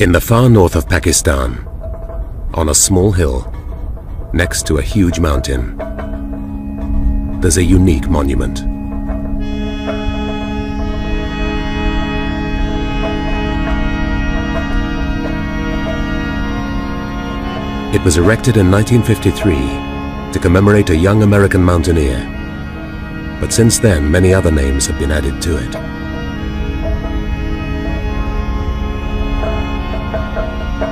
In the far north of Pakistan, on a small hill, next to a huge mountain, there's a unique monument. It was erected in 1953 to commemorate a young American mountaineer, but since then many other names have been added to it.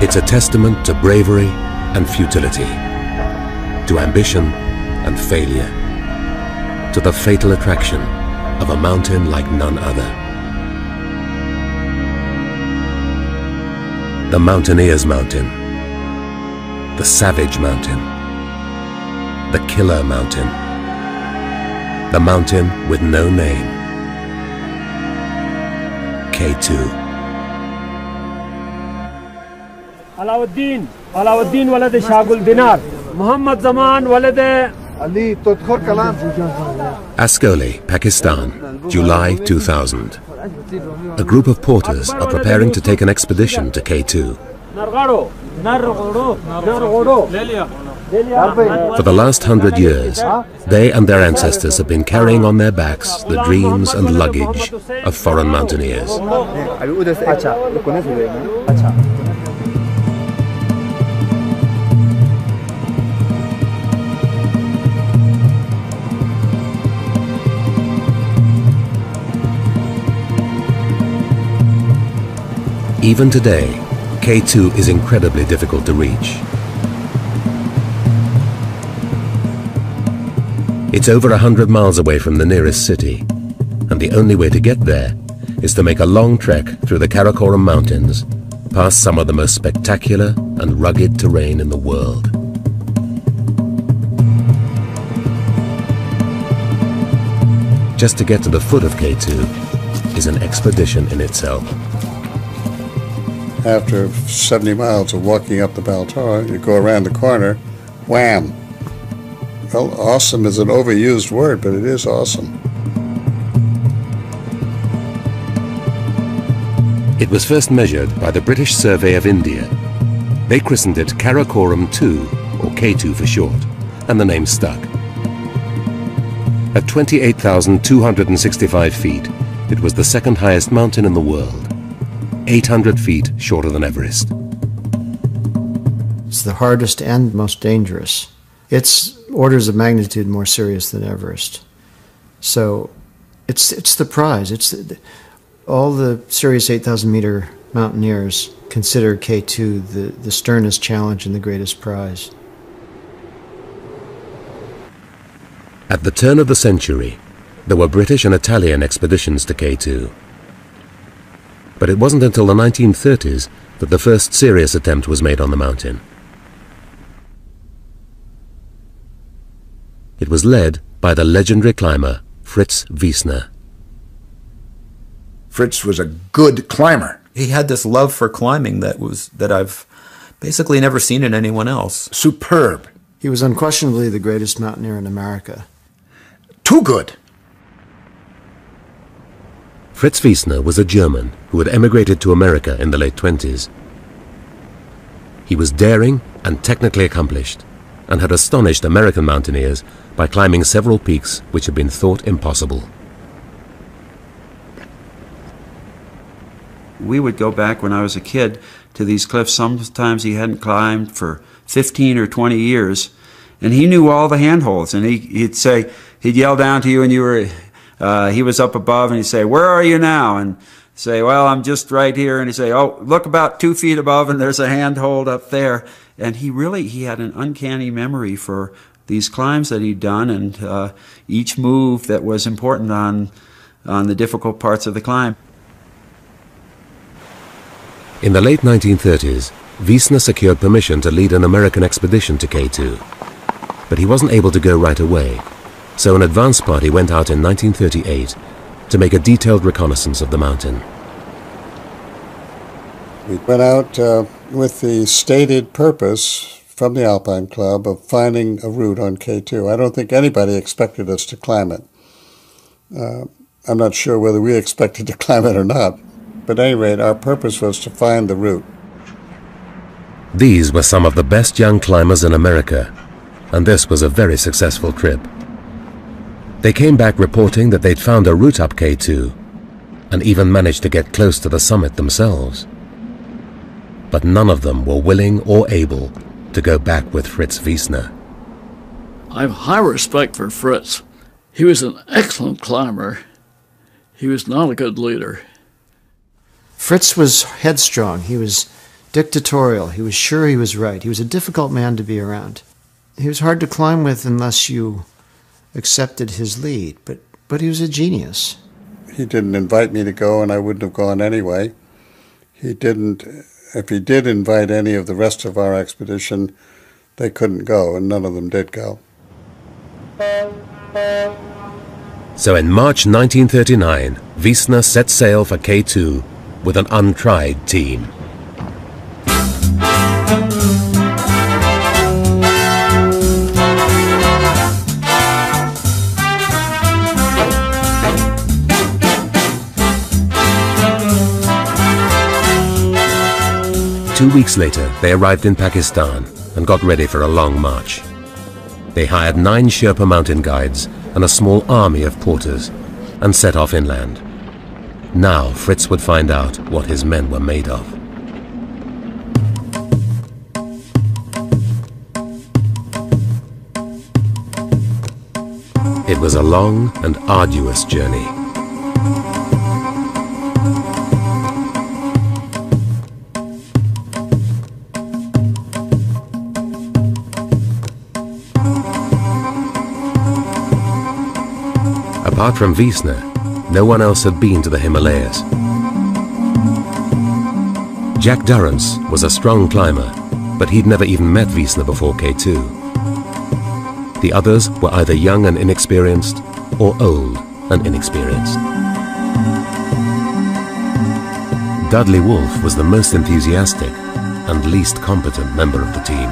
It's a testament to bravery and futility, to ambition and failure, to the fatal attraction of a mountain like none other. The Mountaineer's Mountain, the Savage Mountain, the Killer Mountain, the mountain with no name, K2. Alauddin walad Shagul Dinar, Muhammad Zaman walad Ali Totkhor Kalam. Ascoli, Pakistan, July 2000. A group of porters are preparing to take an expedition to K2. For the last 100 years, they and their ancestors have been carrying on their backs the dreams and luggage of foreign mountaineers. Even today, K2 is incredibly difficult to reach. It's over 100 miles away from the nearest city, and the only way to get there is to make a long trek through the Karakoram Mountains, past some of the most spectacular and rugged terrain in the world. Just to get to the foot of K2 is an expedition in itself. After 70 miles of walking up the Baltoro, you go around the corner, wham! Well, awesome is an overused word, but it is awesome. It was first measured by the British Survey of India. They christened it Karakoram 2, or K2 for short, and the name stuck. At 28,265 feet, it was the second highest mountain in the world, 800 feet shorter than Everest. It's the hardest and most dangerous. It's orders of magnitude more serious than Everest. So it's the prize. All the serious 8,000-meter mountaineers consider K2 the sternest challenge and the greatest prize. At the turn of the century, there were British and Italian expeditions to K2. But it wasn't until the 1930s that the first serious attempt was made on the mountain. It was led by the legendary climber Fritz Wiessner. Fritz was a good climber. He had this love for climbing that I've basically never seen in anyone else. Superb. He was unquestionably the greatest mountaineer in America. Too good. Fritz Wiessner was a German who had emigrated to America in the late 20s. He was daring and technically accomplished, and had astonished American mountaineers by climbing several peaks which had been thought impossible. We would go back when I was a kid to these cliffs. Sometimes he hadn't climbed for 15 or 20 years, and he knew all the handholds, and he'd yell down to you, and you were... he was up above, and he'd say, "Where are you now?" And say, "Well, I'm just right here." And he'd say, "Oh, look about 2 feet above, and there's a handhold up there." And he had an uncanny memory for these climbs that he'd done, and each move that was important on the difficult parts of the climb. In the late 1930s, Wiessner secured permission to lead an American expedition to K2. But he wasn't able to go right away. So an advance party went out in 1938 to make a detailed reconnaissance of the mountain. We went out with the stated purpose from the Alpine Club of finding a route on K2. I don't think anybody expected us to climb it. I'm not sure whether we expected to climb it or not, but at any rate, our purpose was to find the route. These were some of the best young climbers in America, and this was a very successful trip. They came back reporting that they'd found a route up K2 and even managed to get close to the summit themselves. But none of them were willing or able to go back with Fritz Wiesner. I have high respect for Fritz. He was an excellent climber. He was not a good leader. Fritz was headstrong. He was dictatorial. He was sure he was right. He was a difficult man to be around. He was hard to climb with unless you accepted his lead, but he was a genius. He didn't invite me to go, and I wouldn't have gone anyway. He didn't. If he did invite any of the rest of our expedition, they couldn't go, and none of them did go. So in March 1939, Wiesner set sail for K2 with an untried team. Two weeks later, they arrived in Pakistan and got ready for a long march. They hired 9 Sherpa mountain guides and a small army of porters and set off inland. Now Fritz would find out what his men were made of. It was a long and arduous journey. Apart from Wiesner, no one else had been to the Himalayas. Jack Durrance was a strong climber, but he'd never even met Wiesner before K2. The others were either young and inexperienced or old and inexperienced. Dudley Wolfe was the most enthusiastic and least competent member of the team.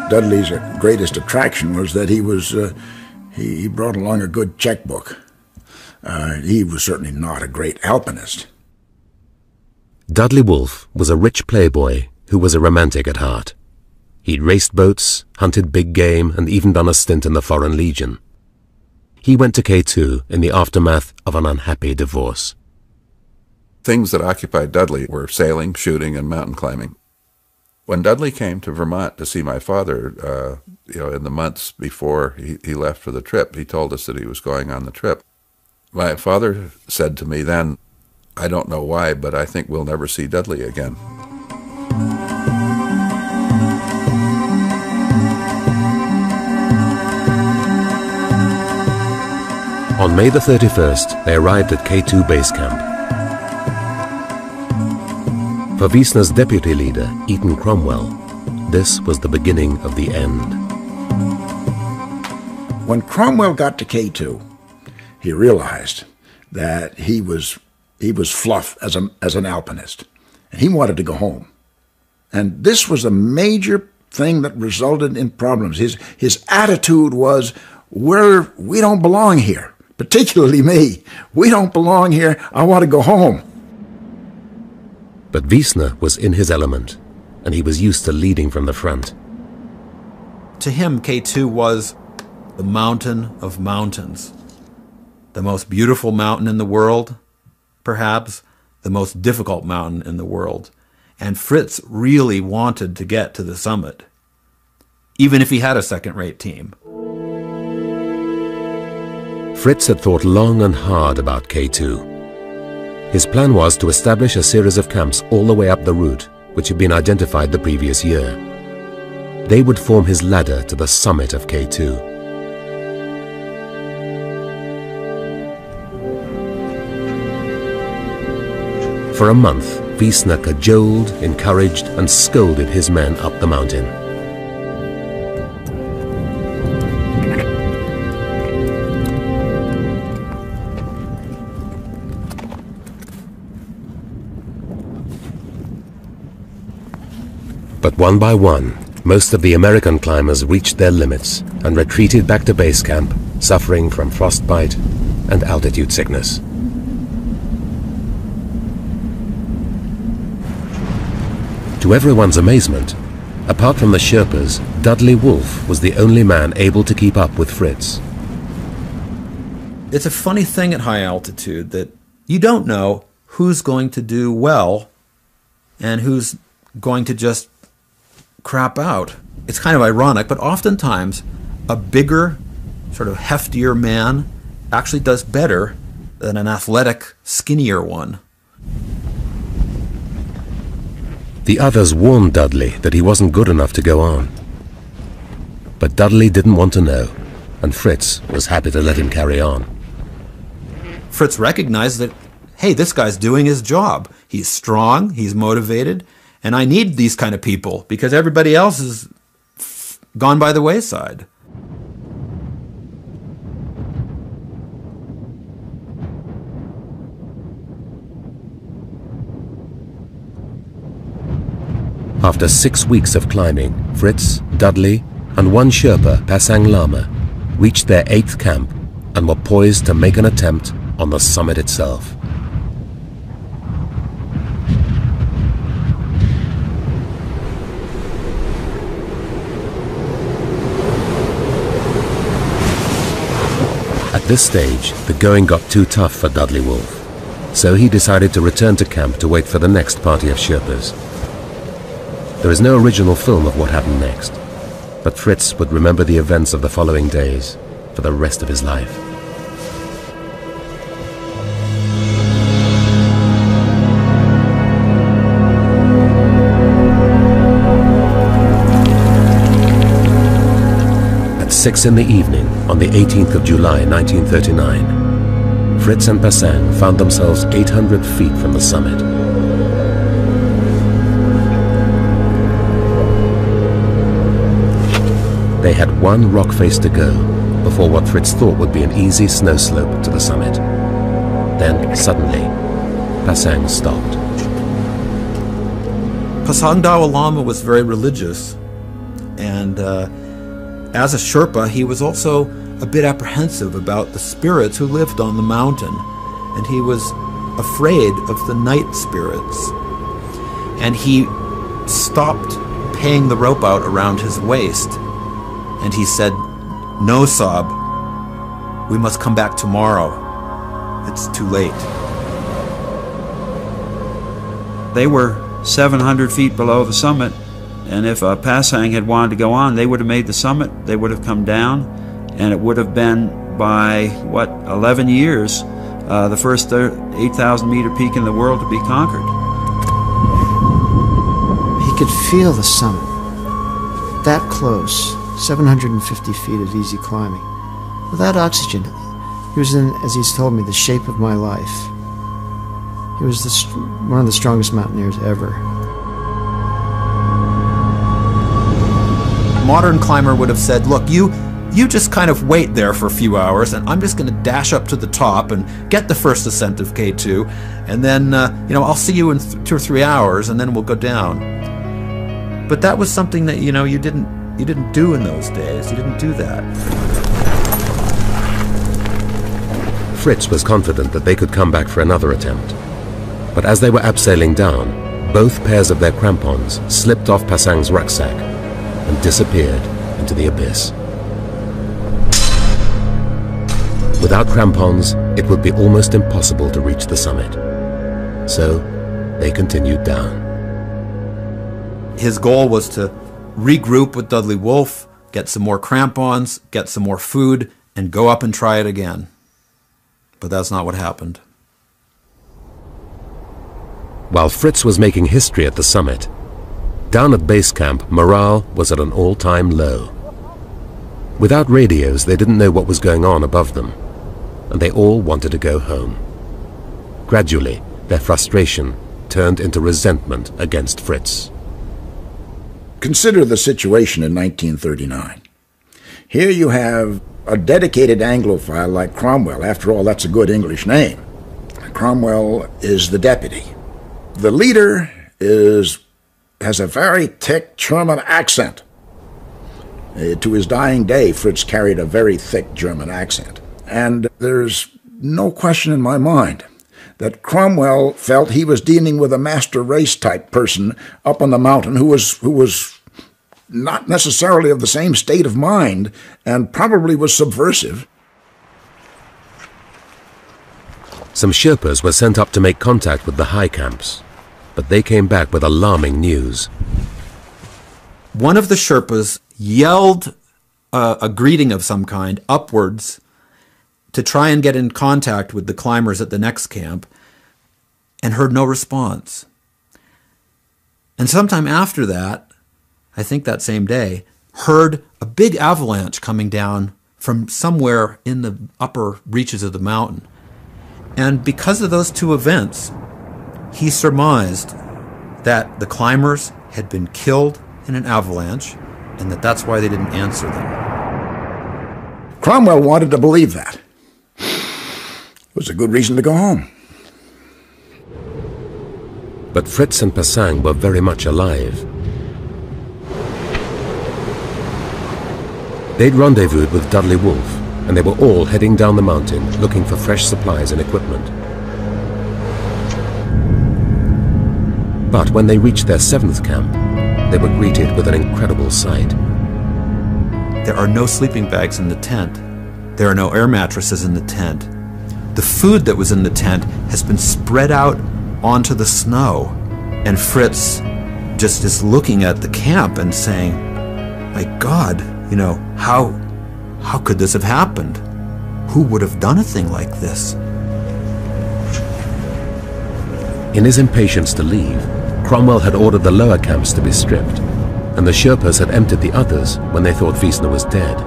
Dudley's greatest attraction was that he was he brought along a good checkbook. He was certainly not a great alpinist. Dudley Wolfe was a rich playboy who was a romantic at heart. He'd raced boats, hunted big game, and even done a stint in the Foreign Legion. He went to K2 in the aftermath of an unhappy divorce. Things that occupied Dudley were sailing, shooting, and mountain climbing. When Dudley came to Vermont to see my father, in the months before he left for the trip, he told us that he was going on the trip. My father said to me then, "I don't know why, but I think we'll never see Dudley again." On May the 31st, they arrived at K2 base camp. For Wiesner's deputy leader, Eaton Cromwell, this was the beginning of the end. When Cromwell got to K2, he realized that he was fluff as an alpinist, and he wanted to go home. And this was a major thing that resulted in problems. His attitude was, we don't belong here, particularly me. We don't belong here. I want to go home. But Wiesner was in his element, and he was used to leading from the front. To him, K2 was the mountain of mountains. The most beautiful mountain in the world, perhaps the most difficult mountain in the world. And Fritz really wanted to get to the summit, even if he had a second-rate team. Fritz had thought long and hard about K2. His plan was to establish a series of camps all the way up the route, which had been identified the previous year. They would form his ladder to the summit of K2. For a month, Wiesner cajoled, encouraged, and scolded his men up the mountain. But one by one, most of the American climbers reached their limits and retreated back to base camp, suffering from frostbite and altitude To everyone's amazement, apart from the Sherpas, Dudley Wolfe was the only man able to keep up with Fritz. It's a funny thing at high altitude that you don't know who's going to do well and who's going to just crap out. It's kind of ironic, but oftentimes a bigger, sort of heftier man actually does better than an athletic, skinnier one. The others warned Dudley that he wasn't good enough to go on. But Dudley didn't want to know, and Fritz was happy to let him carry on. Fritz recognized that, hey, this guy's doing his job. He's strong, he's motivated, and I need these kind of people because everybody else has gone by the wayside. After 6 weeks of climbing, Fritz, Dudley, and one Sherpa, Pasang Lama, reached their 8th camp and were poised to make an attempt on the summit itself. At this stage, the going got too tough for Dudley Wolfe, so he decided to return to camp to wait for the next party of Sherpas. There is no original film of what happened next, but Fritz would remember the events of the following days for the rest of his life. At 6 in the evening on the 18th of July 1939, Fritz and Pasang found themselves 800 feet from the summit. They had one rock face to go before what Fritz thought would be an easy snow slope to the summit. Then, suddenly, Pasang stopped. Pasang Dawa Lama was very religious, and as a Sherpa, he was also a bit apprehensive about the spirits who lived on the mountain, and he was afraid of the night spirits. And he stopped paying the rope out around his waist. And he said, "No, Saab, we must come back tomorrow. It's too late." They were 700 feet below the summit, and if Pasang had wanted to go on, they would have made the summit, they would have come down, and it would have been by, 11 years, the first 8,000 meter peak in the world to be conquered. He could feel the summit, that close. 750 feet of easy climbing. Without oxygen, he was in, as he's told me, the shape of my life. He was one of the strongest mountaineers ever. A modern climber would have said, look, you just kind of wait there for a few hours, and I'm just going to dash up to the top and get the first ascent of K2, and then, I'll see you in 2 or 3 hours, and then we'll go down. But that was something that, you didn't do in those days. You didn't do that. Fritz was confident that they could come back for another attempt. But as they were abseiling down, both pairs of their crampons slipped off Pasang's rucksack and disappeared into the abyss. Without crampons, it would be almost impossible to reach the summit. So they continued down. His goal was to regroup with Dudley Wolfe, get some more crampons, get some more food, and go up and try it again. But that's not what happened. While Fritz was making history at the summit, down at base camp, morale was at an all-time low. Without radios, they didn't know what was going on above them, and they all wanted to go home. Gradually, their frustration turned into resentment against Fritz. Consider the situation in 1939. Here you have a dedicated Anglophile like Cromwell. After all, that's a good English name. Cromwell is the deputy. The leader has a very thick German accent. To his dying day, Fritz carried a very thick German accent. And there's no question in my mind that Cromwell felt he was dealing with a master race type person up on the mountain who was not necessarily of the same state of mind and probably was subversive. Some Sherpas were sent up to make contact with the high camps, but they came back with alarming news. One of the Sherpas yelled a greeting of some kind upwards to try and get in contact with the climbers at the next camp, and heard no response. And sometime after that, I think that same day, heard a big avalanche coming down from somewhere in the upper reaches of the mountain. And because of those two events, he surmised that the climbers had been killed in an avalanche, and that's why they didn't answer them. Cromwell wanted to believe that. It was a good reason to go home. But Fritz and Pasang were very much alive. They'd rendezvoused with Dudley Wolfe, and they were all heading down the mountain looking for fresh supplies and equipment. But when they reached their 7th camp, they were greeted with an incredible sight. There are no sleeping bags in the tent. There are no air mattresses in the tent. The food that was in the tent has been spread out onto the snow. And Fritz just is looking at the camp and saying, my God, how could this have happened? Who would have done a thing like this? In his impatience to leave, Cromwell had ordered the lower camps to be stripped, and the Sherpas had emptied the others when they thought Wiesner was dead.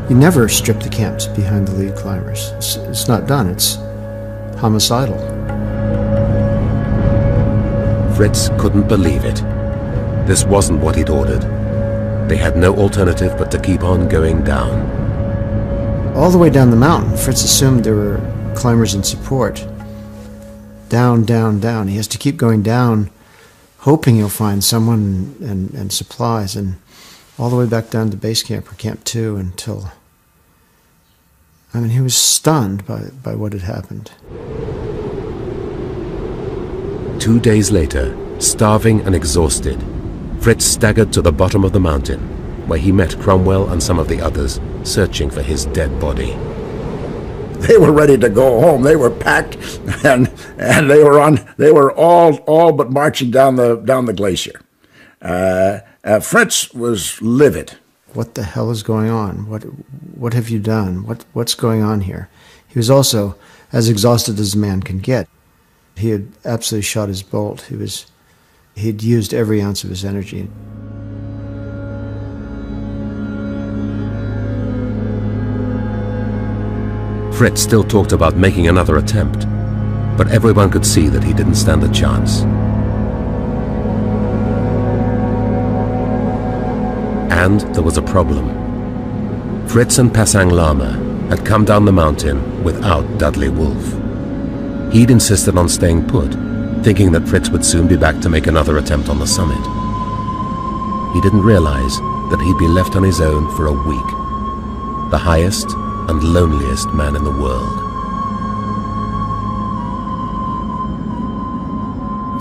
You never strip the camps behind the lead climbers. It's not done. It's homicidal. Fritz couldn't believe it. This wasn't what he'd ordered. They had no alternative but to keep on going down. All the way down the mountain, Fritz assumed there were climbers in support. Down, down, down. He has to keep going down, hoping he'll find someone and supplies, and all the way back down to base camp or Camp 2 until... he was stunned by what had happened. 2 days later, starving and exhausted, Fritz staggered to the bottom of the mountain, where he met Cromwell and some of the others searching for his dead body. They were ready to go home. They were packed, and they were all but marching down the glacier. Fritz was livid. What the hell is going on? What have you done? What's going on here? He was also as exhausted as a man can get. He had absolutely shot his bolt. He'd used every ounce of his energy. Fritz still talked about making another attempt, but everyone could see that he didn't stand a chance. And there was a problem. Fritz and Pasang Lama had come down the mountain without Dudley Wolfe. He'd insisted on staying put, thinking that Fritz would soon be back to make another attempt on the summit. He didn't realize that he'd be left on his own for a week, the highest and loneliest man in the world.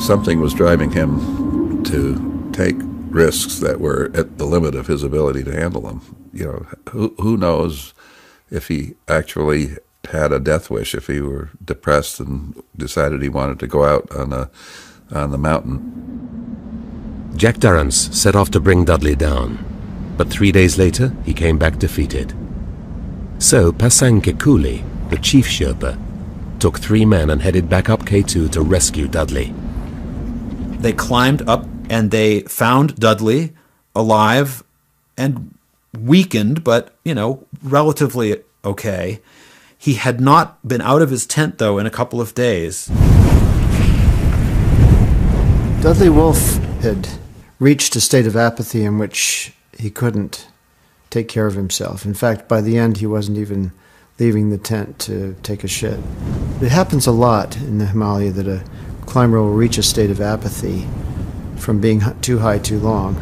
Something was driving him to take risks that were at the limit of his ability to handle them. Who knows if he actually had a death wish, if he were depressed and decided he wanted to go out on the mountain. Jack Durrance set off to bring Dudley down, but 3 days later he came back defeated. So Pasang Kekuli, the chief Sherpa, took 3 men and headed back up K2 to rescue Dudley. They climbed up and they found Dudley alive and weakened, but, relatively okay. He had not been out of his tent, though, in a couple of days. Dudley Wolfe had reached a state of apathy in which he couldn't take care of himself. In fact, by the end, he wasn't even leaving the tent to take a shit. It happens a lot in the Himalaya that a climber will reach a state of apathy from being too high too long.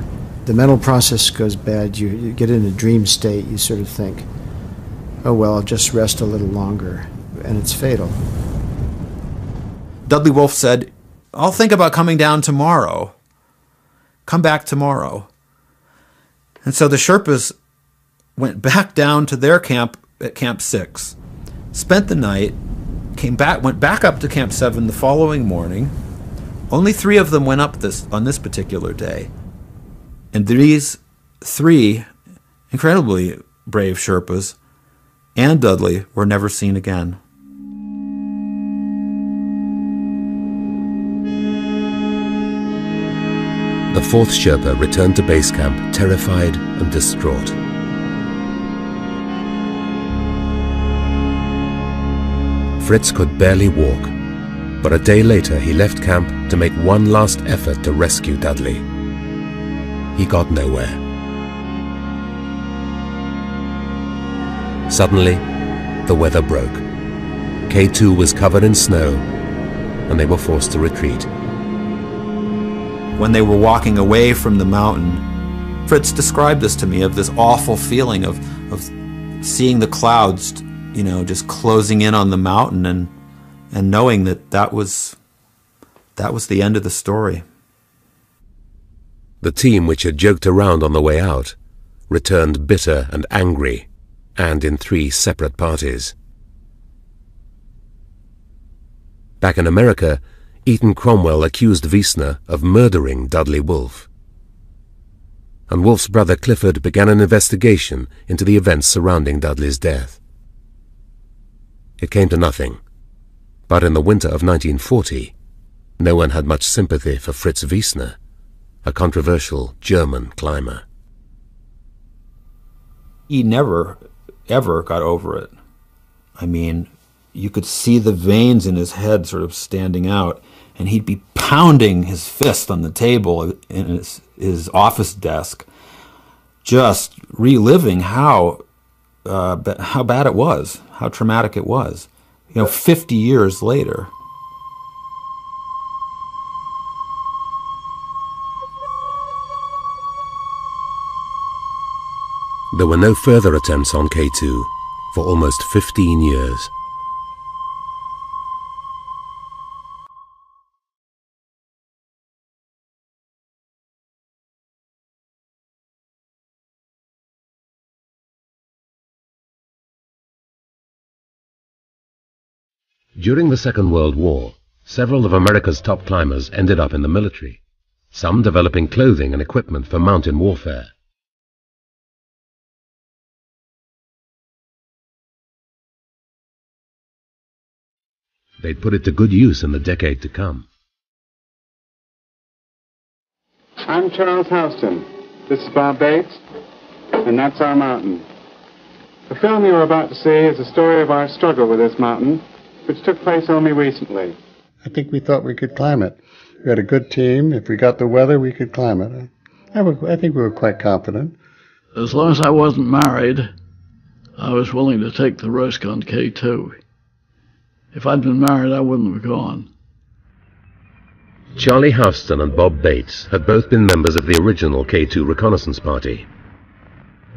The mental process goes bad. You get in a dream state. You sort of think, oh, well, I'll just rest a little longer. and it's fatal. Dudley Wolfe said, "I'll think about coming down tomorrow. Come back tomorrow." And so the Sherpas went back down to their camp at Camp 6, spent the night, went back up to Camp 7 the following morning. Only 3 of them went up on this particular day. And these 3 incredibly brave Sherpas and Dudley were never seen again. The 4th Sherpa returned to base camp terrified and distraught. Fritz could barely walk, but a day later he left camp to make one last effort to rescue Dudley. He got nowhere. Suddenly, the weather broke. K2 was covered in snow, and they were forced to retreat. When they were walking away from the mountain, Fritz described this to me, of this awful feeling of seeing the clouds, just closing in on the mountain, and knowing that was the end of the story. The team, which had joked around on the way out, returned bitter and angry, and in 3 separate parties. Back in America, Eaton Cromwell accused Wiesner of murdering Dudley Wolfe. And Wolfe's brother Clifford began an investigation into the events surrounding Dudley's death. It came to nothing, but in the winter of 1940, no one had much sympathy for Fritz Wiesner, a controversial German climber. He never, ever got over it. I mean, you could see the veins in his head sort of standing out, and he'd be pounding his fist on the table in his office desk, just reliving how bad it was, how traumatic it was, 50 years later. There were no further attempts on K2 for almost 15 years. During the Second World War, several of America's top climbers ended up in the military, some developing clothing and equipment for mountain warfare. They'd put it to good use in the decade to come. I'm Charles Houston. This is Bob Bates, and that's our mountain. The film you are about to see is a story of our struggle with this mountain, which took place only recently. I think we thought we could climb it. We had a good team. If we got the weather, we could climb it. I think we were quite confident. As long as I wasn't married, I was willing to take the risk on K2. If I'd been married, I wouldn't have gone. Charlie Houston and Bob Bates had both been members of the original K2 reconnaissance party.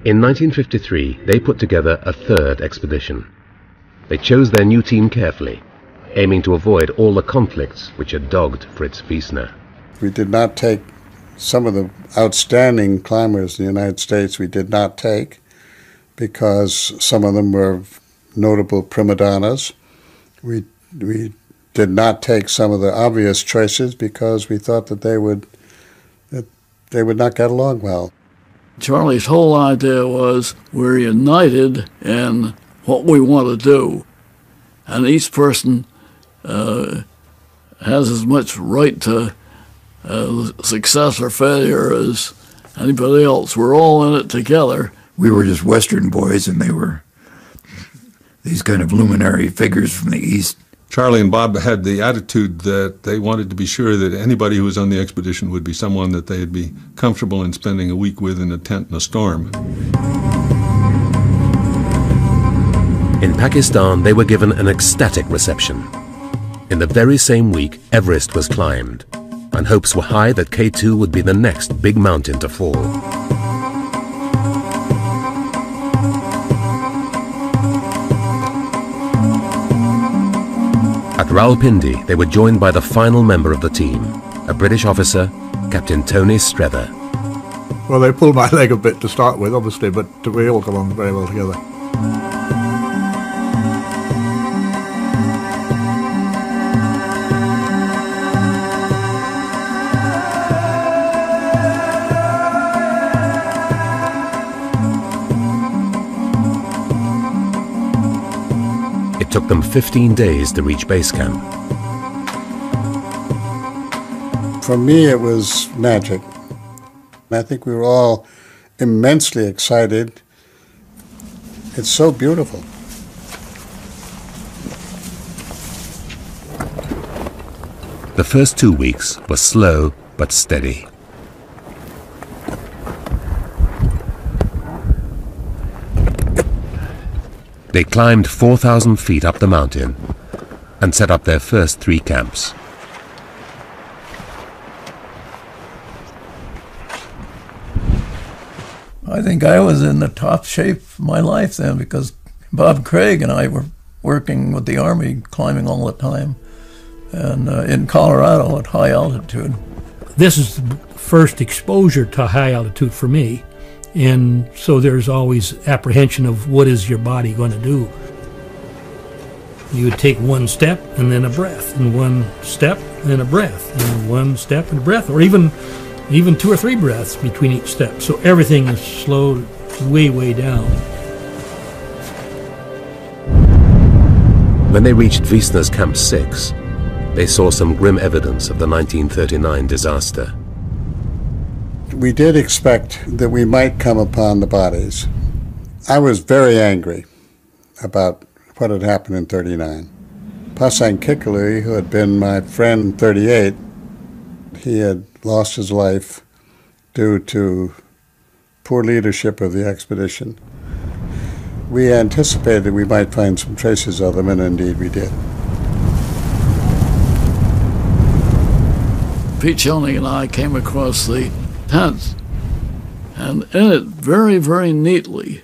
In 1953, they put together a 3rd expedition. They chose their new team carefully, aiming to avoid all the conflicts which had dogged Fritz Wiesner. We did not take some of the outstanding climbers in the United States. We did not take because some of them were notable prima donnas. We did not take some of the obvious choices because we thought that they would not get along well. Charlie's whole idea was we're united in what we want to do, and each person has as much right to success or failure as anybody else. We're all in it together. We were just Western boys, and they were these kind of luminary figures from the East. Charlie and Bob had the attitude that they wanted to be sure that anybody who was on the expedition would be someone that they'd be comfortable in spending a week with in a tent in a storm. In Pakistan, they were given an ecstatic reception. In the very same week, Everest was climbed, and hopes were high that K2 would be the next big mountain to fall. Rawalpindi, they were joined by the final member of the team, a British officer, Captain Tony Strether. Well, they pulled my leg a bit to start with, obviously, but we all got on very well together. It took them 15 days to reach base camp. For me, it was magic. I think we were all immensely excited. It's so beautiful. The first 2 weeks were slow but steady. They climbed 4,000 feet up the mountain and set up their first 3 camps. I think I was in the top shape of my life then, because Bob Craig and I were working with the Army, climbing all the time, and in Colorado at high altitude. This is the first exposure to high altitude for me, and so there's always apprehension of what is your body going to do. You would take one step and then a breath, and one step and a breath, and one step and a breath, or even 2 or 3 breaths between each step. So everything is slowed way, way down. When they reached Wiesner's Camp 6, they saw some grim evidence of the 1939 disaster. We did expect that we might come upon the bodies. I was very angry about what had happened in 39. Pasang Kikuli, who had been my friend in 38, he had lost his life due to poor leadership of the expedition. We anticipated we might find some traces of them, and indeed we did. Pete Schoening and I came across the tent, and in it, very, very neatly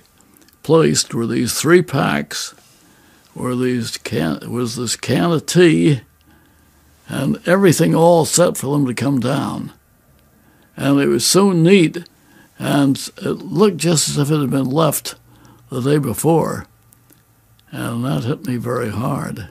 placed were these 3 packs, was this can of tea, and everything all set for them to come down. And it was so neat, and it looked just as if it had been left the day before. And that hit me very hard.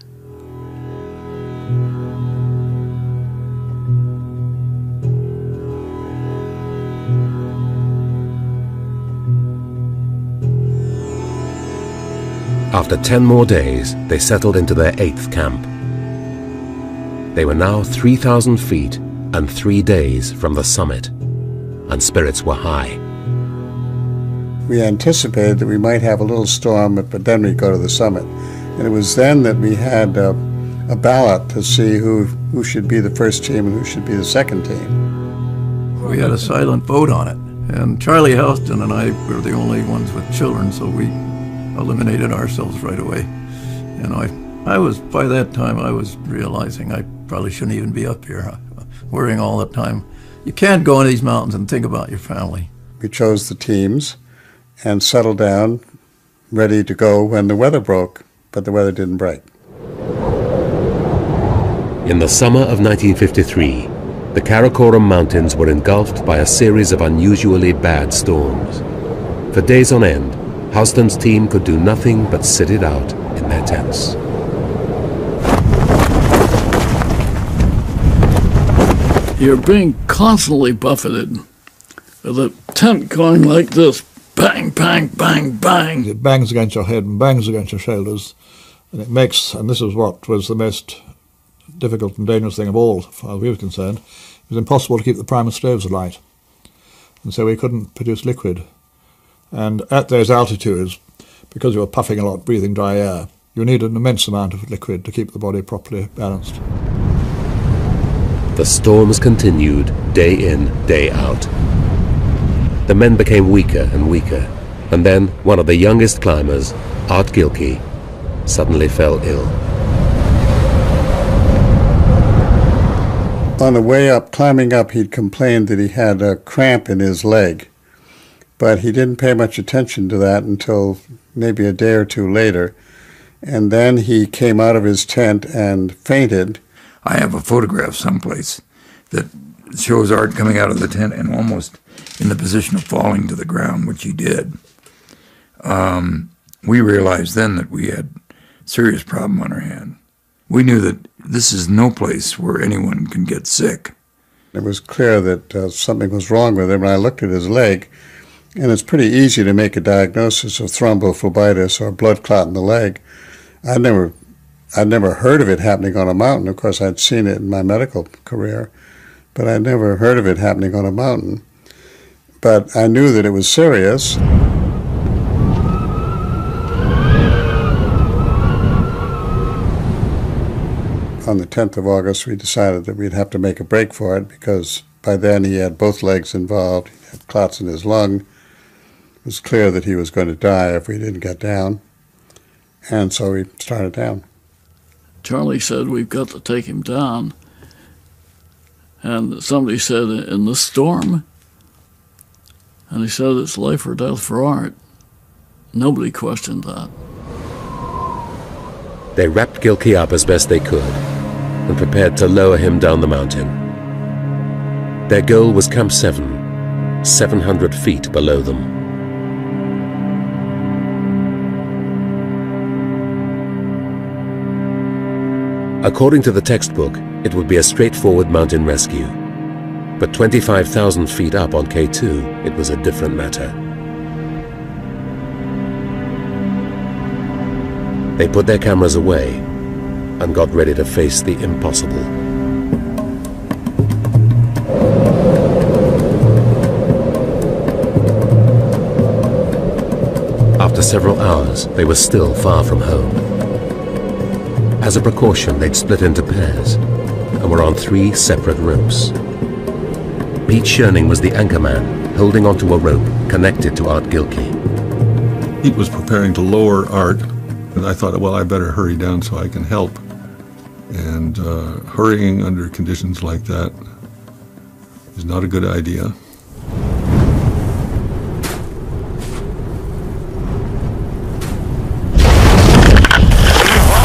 After 10 more days, they settled into their 8th camp. They were now 3,000 feet and 3 days from the summit, and spirits were high. We anticipated that we might have a little storm, but then we'd go to the summit. And it was then that we had a ballot to see who should be the first team and who should be the second team. We had a silent vote on it, and Charlie Houston and I were the only ones with children, so we eliminated ourselves right away. And by that time I was realizing I probably shouldn't even be up here, worrying all the time. You can't go in these mountains and think about your family. We chose the teams and settled down, ready to go when the weather broke, but the weather didn't break. In the summer of 1953, the Karakoram Mountains were engulfed by a series of unusually bad storms. For days on end, Houston's team could do nothing but sit it out in their tents. You're being constantly buffeted with a tent going like this, bang, bang, bang, bang. It bangs against your head and bangs against your shoulders, and it makes, and this is what was the most difficult and dangerous thing of all, as far as we were concerned, it was impossible to keep the primus stoves alight. And so we couldn't produce liquid. And at those altitudes, because you were puffing a lot, breathing dry air, you need an immense amount of liquid to keep the body properly balanced. The storms continued day in, day out. The men became weaker and weaker, and then one of the youngest climbers, Art Gilkey, suddenly fell ill. On the way up, climbing up, he'd complained that he had a cramp in his leg. But he didn't pay much attention to that until maybe a day or 2 later. And then he came out of his tent and fainted. I have a photograph someplace that shows Art coming out of the tent and almost in the position of falling to the ground, which he did. We realized then that we had a serious problem on our hand. We knew that this is no place where anyone can get sick. It was clear that something was wrong with him, and I looked at his leg, and it's pretty easy to make a diagnosis of thrombophlebitis or blood clot in the leg. I'd never heard of it happening on a mountain. Of course, I'd seen it in my medical career, but I'd never heard of it happening on a mountain. But I knew that it was serious. On the 10th of August, we decided that we'd have to make a break for it because by then he had both legs involved. He had clots in his lung. It was clear that he was going to die if we didn't get down. And so we started down. Charlie said, we've got to take him down. And somebody said, in the storm? And he said, it's life or death for Art. Nobody questioned that. They wrapped Gilkey up as best they could and prepared to lower him down the mountain. Their goal was Camp 7, 700 feet below them. According to the textbook, it would be a straightforward mountain rescue. But 25,000 feet up on K2, it was a different matter. They put their cameras away and got ready to face the impossible. After several hours, they were still far from home. As a precaution, they'd split into pairs and were on 3 separate ropes. Pete Schoening was the anchorman, holding onto a rope connected to Art Gilkey. Pete was preparing to lower Art, and I thought, well, I better hurry down so I can help. And hurrying under conditions like that is not a good idea.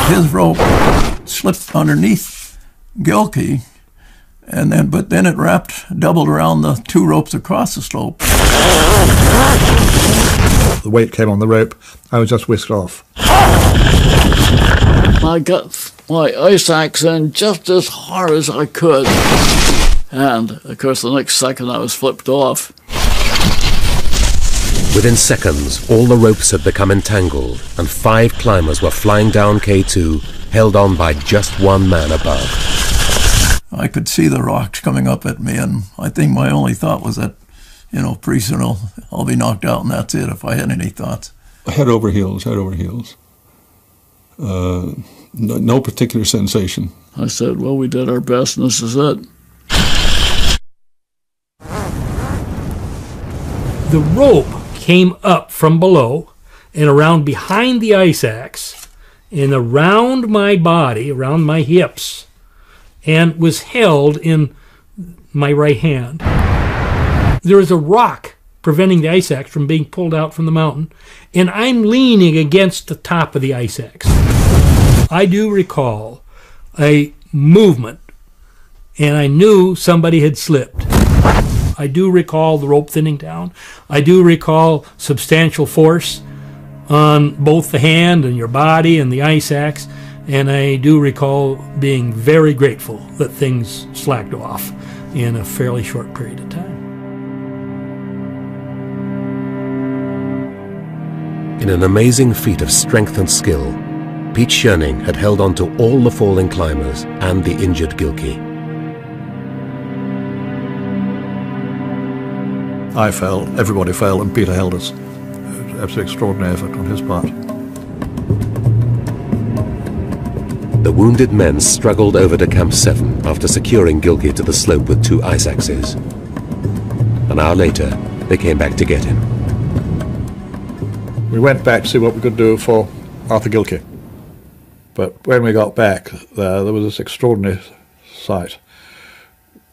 His rope slipped underneath Gilkey, and but then it wrapped, doubled around the 2 ropes across the slope. The weight came on the rope, I was just whisked off. I got my ice axe in just as hard as I could, and of course the next second I was flipped off. Within seconds, all the ropes had become entangled, and 5 climbers were flying down K2, held on by just 1 man above. I could see the rocks coming up at me, and I think my only thought was that, pretty soon I'll be knocked out, and that's it, if I had any thoughts. Head over heels, head over heels. No particular sensation. I said, well, we did our best, and this is it. The rope came up from below and around behind the ice axe and around my body, around my hips, and was held in my right hand. There was a rock preventing the ice axe from being pulled out from the mountain, and I'm leaning against the top of the ice axe. I do recall a movement, and I knew somebody had slipped. I do recall the rope thinning down. I do recall substantial force on both the hand and your body and the ice axe, and I do recall being very grateful that things slacked off in a fairly short period of time. In an amazing feat of strength and skill, Pete Schoening had held on to all the falling climbers and the injured Gilkey. I fell, everybody fell, and Peter held us. It was an absolutely extraordinary effort on his part. The wounded men struggled over to Camp 7 after securing Gilkey to the slope with 2 ice axes. An hour later, they came back to get him. We went back to see what we could do for Arthur Gilkey. But when we got back there was this extraordinary sight.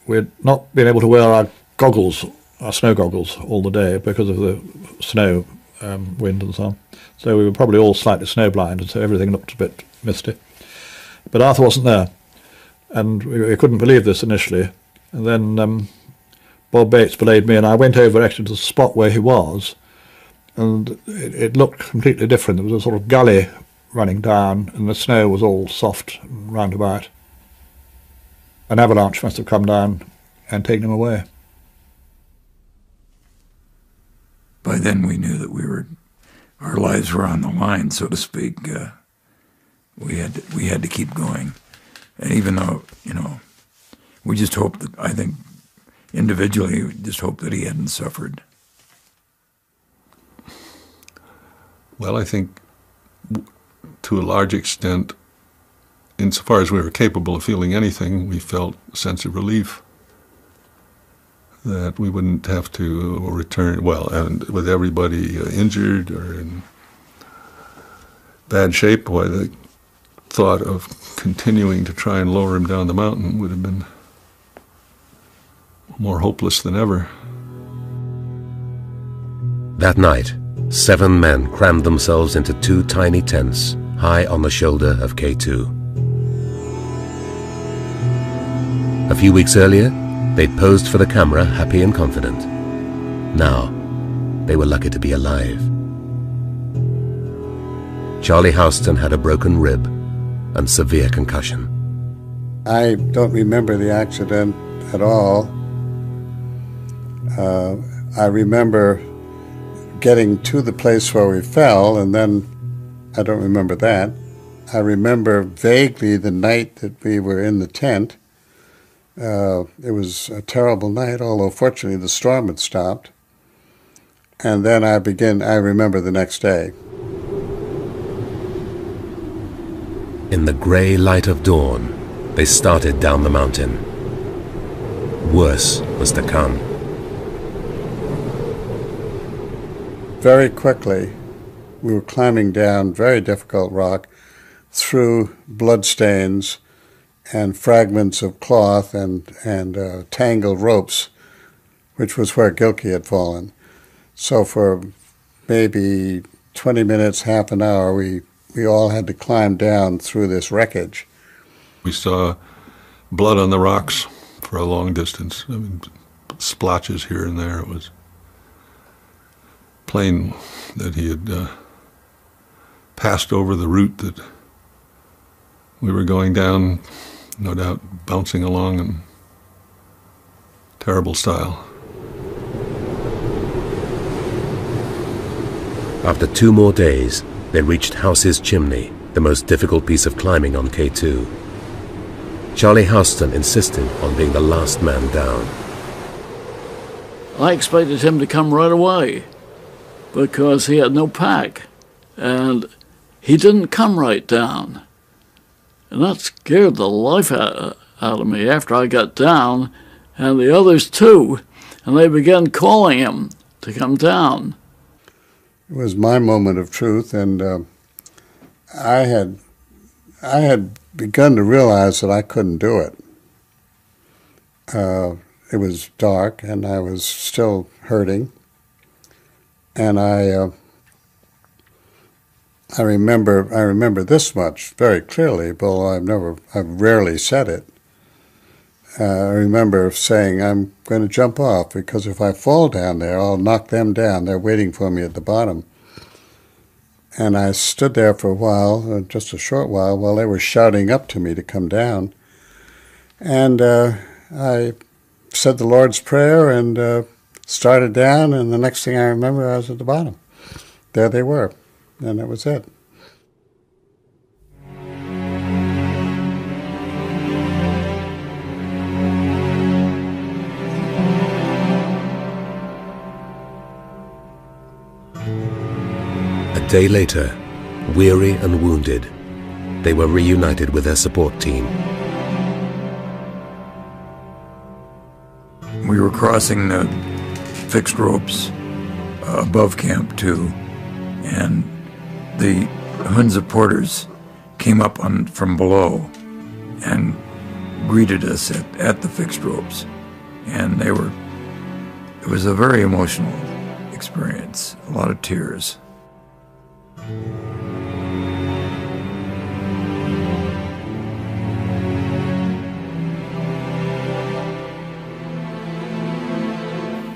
We'd not been able to wear our goggles, our snow goggles, all the day because of the snow wind and so on. So we were probably all slightly snowblind, and so everything looked a bit misty. But Arthur wasn't there, and we couldn't believe this initially. And then Bob Bates belayed me, and I went over actually to the spot where he was, and it looked completely different. There was a sort of gully running down, and the snow was all soft and roundabout. An avalanche must have come down and taken him away. By then we knew that our lives were on the line, so to speak. We had to keep going. And even though, we just hoped that, I think, individually, we just hoped that he hadn't suffered. Well, I think to a large extent, insofar as we were capable of feeling anything, we felt a sense of relief that we wouldn't have to return, and with everybody injured or in bad shape, why the thought of continuing to try and lower him down the mountain would have been more hopeless than ever. That night, 7 men crammed themselves into 2 tiny tents high on the shoulder of K2. A few weeks earlier, they'd posed for the camera happy and confident. Now, they were lucky to be alive. Charlie Houston had a broken rib and severe concussion. I don't remember the accident at all. I remember getting to the place where we fell, and then I don't remember that. I remember vaguely the night that we were in the tent. It was a terrible night, although fortunately the storm had stopped. And then I remember the next day. In the grey light of dawn, they started down the mountain. Worse was to come. Very quickly, we were climbing down very difficult rock through bloodstains and fragments of cloth and tangled ropes, which was where Gilkey had fallen. So for maybe 20 minutes, half an hour, we all had to climb down through this wreckage. We saw blood on the rocks for a long distance. I mean, splotches here and there. It was plain that he had passed over the route that we were going down, no doubt bouncing along in terrible style. After 2 more days, they reached House's Chimney, the most difficult piece of climbing on K2. Charlie Houston insisted on being the last man down. I expected him to come right away because he had no pack, and he didn't come right down. And that scared the life out of me after I got down, and the others too, and they began calling him to come down. It was my moment of truth, and I had begun to realize that I couldn't do it. It was dark, and I was still hurting, and I remember this much very clearly, although I've rarely said it. I remember saying, I'm going to jump off, because if I fall down there, I'll knock them down. They're waiting for me at the bottom. And I stood there for a while, just a short while they were shouting up to me to come down. And I said the Lord's Prayer and started down, and the next thing I remember, I was at the bottom. There they were, and that was it. A day later, weary and wounded, they were reunited with their support team. We were crossing the fixed ropes above Camp 2, and the Hunza porters came up from below and greeted us at the fixed ropes. And it was a very emotional experience, a lot of tears.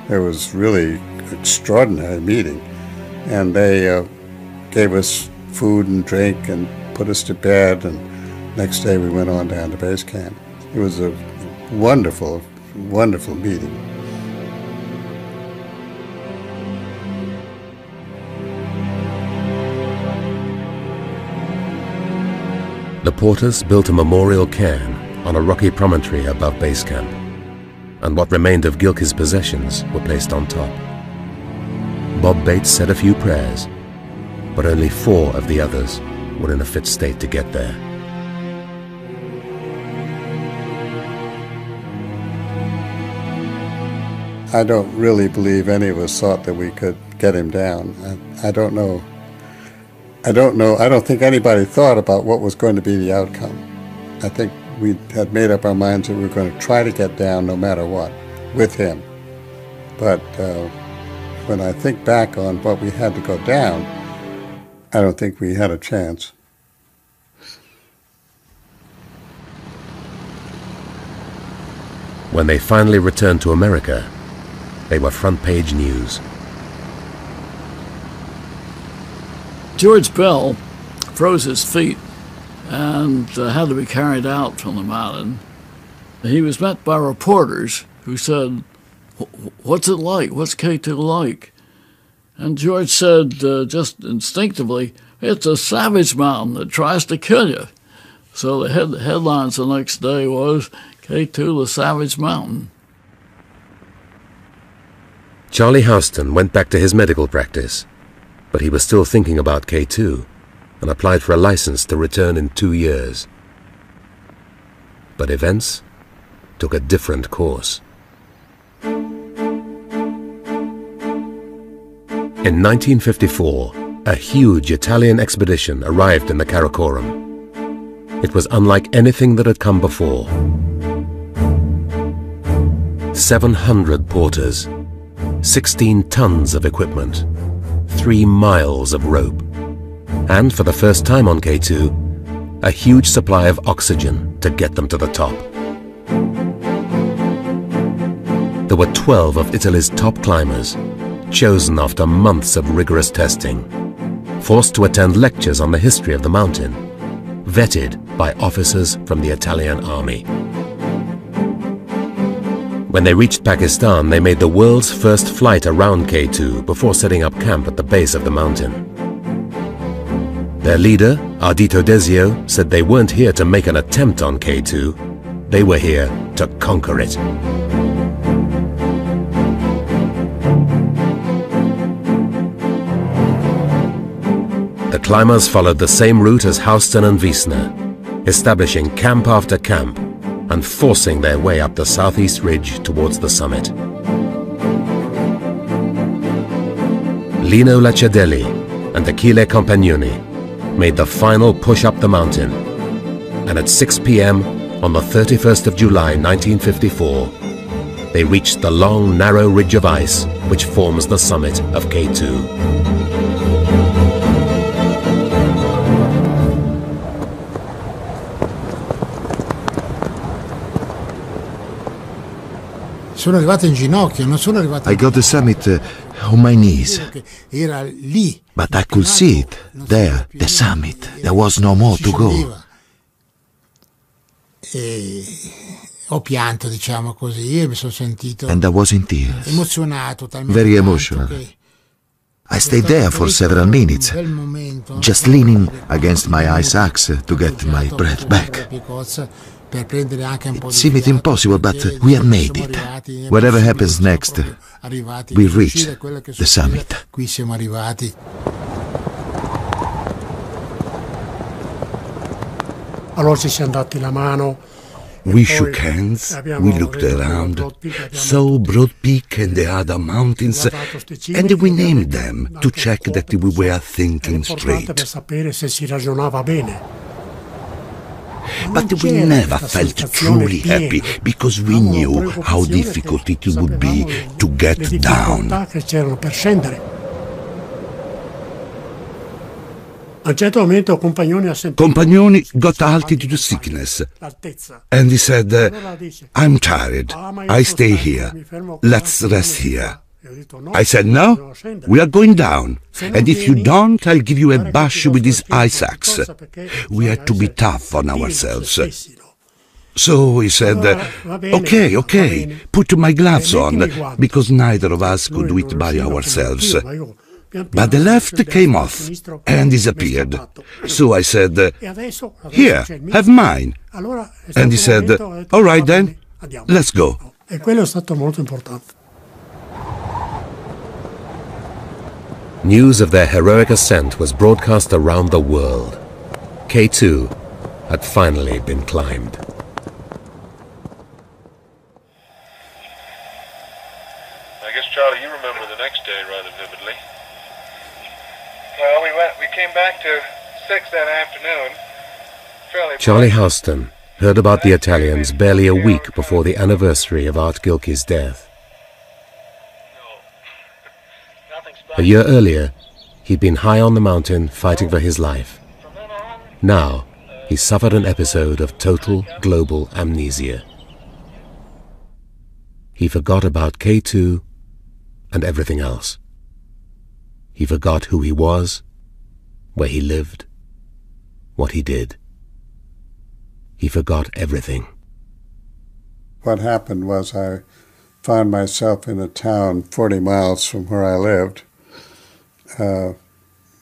It was really an extraordinary meeting, and they gave us food and drink and put us to bed, and next day we went on down to base camp. It was a wonderful, wonderful meeting. The porters built a memorial cairn on a rocky promontory above base camp, and what remained of Gilkey's possessions were placed on top. Bob Bates said a few prayers, but only 4 of the others were in a fit state to get there. I don't really believe any of us thought that we could get him down. I don't know. I don't think anybody thought about what was going to be the outcome. I think we had made up our minds that we were going to try to get down no matter what, with him. But when I think back on what we had to go down, I don't think we had a chance. When they finally returned to America, they were front-page news. George Bell froze his feet and had to be carried out from the mountain. He was met by reporters who said, "What's it like? What's K2 like?" And George said, just instinctively, "It's a savage mountain that tries to kill you." So the headlines the next day was, K2, the Savage Mountain. Charlie Houston went back to his medical practice, but he was still thinking about K2 and applied for a license to return in 2 years. But events took a different course. In 1954, a huge Italian expedition arrived in the Karakoram. It was unlike anything that had come before. 700 porters, 16 tons of equipment, 3 miles of rope, and for the first time on K2, a huge supply of oxygen to get them to the top. There were 12 of Italy's top climbers, chosen after months of rigorous testing, forced to attend lectures on the history of the mountain, vetted by officers from the Italian army. When they reached Pakistan, they made the world's first flight around K2 before setting up camp at the base of the mountain. Their leader, Ardito Desio, said they weren't here to make an attempt on K2, they were here to conquer it. The climbers followed the same route as Houston and Wiesner, establishing camp after camp and forcing their way up the southeast ridge towards the summit. Lino Laciadelli and Achille Compagnoni made the final push up the mountain, and at 6 p.m. on the 31st of July 1954, they reached the long, narrow ridge of ice which forms the summit of K2. I got the summit on my knees. But I could see it, there, the summit. There was no more to go. And I was in tears, very emotional. I stayed there for several minutes, just leaning against my ice axe to get my breath back. It seemed impossible, but we have made it. Whatever happens next, we reached the summit. We shook hands, we looked around, saw Broad Peak and the other mountains, and we named them to check that we were thinking straight. but we never felt truly happy because we knew how difficult it would be to get down. Compagnoni got altitude sickness, and he said, I'm tired, I stay here, let's rest here. I said, no, we are going down, and if you don't, I'll give you a bash with this ice axe. We had to be tough on ourselves. So he said, okay, put my gloves on, because neither of us could do it by ourselves. But the left came off and disappeared. So I said, here, have mine. And he said, all right then, let's go. News of their heroic ascent was broadcast around the world. K2 had finally been climbed. I guess, Charlie, you remember the next day rather vividly. Well, we came back to 6 that afternoon. Charlie Houston heard about the Italians barely a week before the anniversary of Art Gilkey's death. A year earlier, he'd been high on the mountain fighting for his life. Now, he suffered an episode of total global amnesia. He forgot about K2 and everything else. He forgot who he was, where he lived, what he did. He forgot everything. What happened was I found myself in a town 40 miles from where I lived,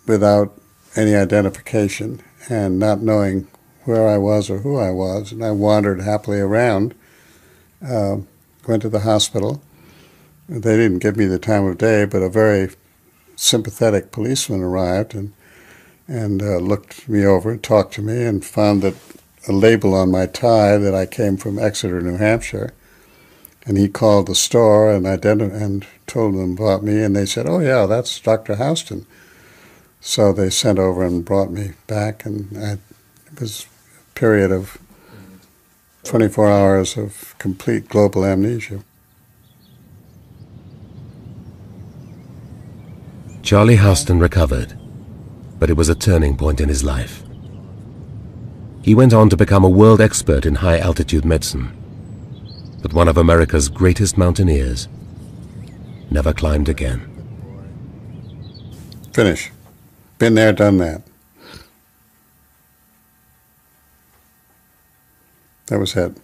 without any identification and not knowing where I was or who I was. And I wandered happily around, went to the hospital. They didn't give me the time of day, but a very sympathetic policeman arrived and looked me over and talked to me and found that a label on my tie that I came from Exeter, New Hampshire. And he called the store and told them about me, and they said, oh yeah, that's Dr. Houston. So they sent over and brought me back, and it was a period of 24 hours of complete global amnesia. Charlie Houston recovered, but it was a turning point in his life. He went on to become a world expert in high-altitude medicine, but one of America's greatest mountaineers never climbed again. Finish. Been there, done that. That was it.